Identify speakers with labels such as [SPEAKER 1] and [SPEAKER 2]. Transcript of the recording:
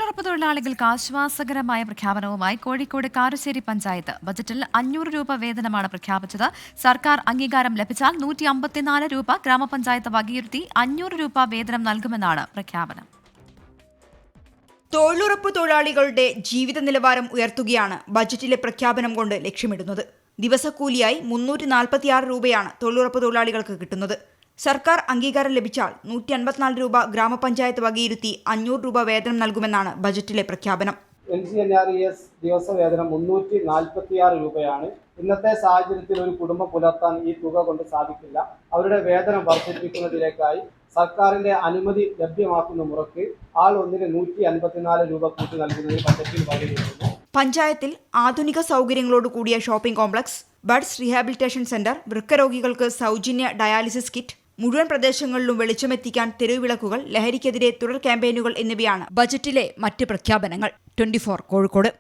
[SPEAKER 1] തൊഴിലുറപ്പ് തൊഴിലാളികൾക്ക് ആശ്വാസകരമായ പ്രഖ്യാപനവുമായി കോഴിക്കോട് കാരശ്ശേരി പഞ്ചായത്ത് ബജറ്റിൽ 500 രൂപ വേതനമാണ് പ്രഖ്യാപിച്ചത്. സർക്കാർ അംഗീകാരം ലഭിച്ചാൽ 154 രൂപ ഗ്രാമപഞ്ചായത്ത് വകയിരുത്തി 500 രൂപ വേതനം നൽകുമെന്നാണ് പ്രഖ്യാപനം.
[SPEAKER 2] തൊഴിലുറപ്പ് തൊഴിലാളികളുടെ ജീവിത നിലവാരം ഉയർത്തുകയാണ് ബജറ്റിലെ പ്രഖ്യാപനം കൊണ്ട് ലക്ഷ്യമിടുന്നത്. ദിവസക്കൂലിയായി 346 രൂപയാണ് തൊഴിലുറപ്പ് തൊഴിലാളികൾക്ക് കിട്ടുന്നത്. സർക്കാർ അംഗീകാരം ലഭിച്ചാൽ 154 രൂപ ഗ്രാമപഞ്ചായത്ത് വകയിരുത്തി 500 രൂപ വേതനം നൽകുമെന്നാണ് ബജറ്റിലെ പ്രഖ്യാപനം.
[SPEAKER 3] NCNRES ദിവസവേതനം 346 രൂപയാണ്. ഇന്നത്തെ സാഹചര്യത്തിൽ ഒരു കുടുംബം പുലർത്താൻ ഈ തുക കൊണ്ട് സാധിക്കില്ല. അവരുടെ വേതനം വർദ്ധിപ്പിക്കുന്നതിലേക്കായി സർക്കാരിന്റെ അനുമതി ലഭ്യമാക്കുന്ന മുറയ്ക്ക് ആൾ ഒന്നിന് 154 രൂപ കൂട്ടി നൽകുന്നതിന് ബജറ്റിൽ വകയിരുത്തുന്നു.
[SPEAKER 2] പഞ്ചായത്തിൽ ആധുനിക സൗകര്യങ്ങളോട് കൂടിയ shopping complex, buds rehabilitation centre, വൃക്കരോഗികൾക്ക് സൗജന്യ ഡയാലിസിസ് കിറ്റ്, മുഴുവൻ പ്രദേശങ്ങളിലും വെളിച്ചമെത്തിക്കാൻ തെരുവിളക്കുകൾ, ലഹരിക്കെതിരെ തുടർ ക്യാമ്പയിനുകൾ എന്നിവയാണ് ബജറ്റിലെ മറ്റ് പ്രഖ്യാപനങ്ങൾ. 24 കോഴിക്കോട്.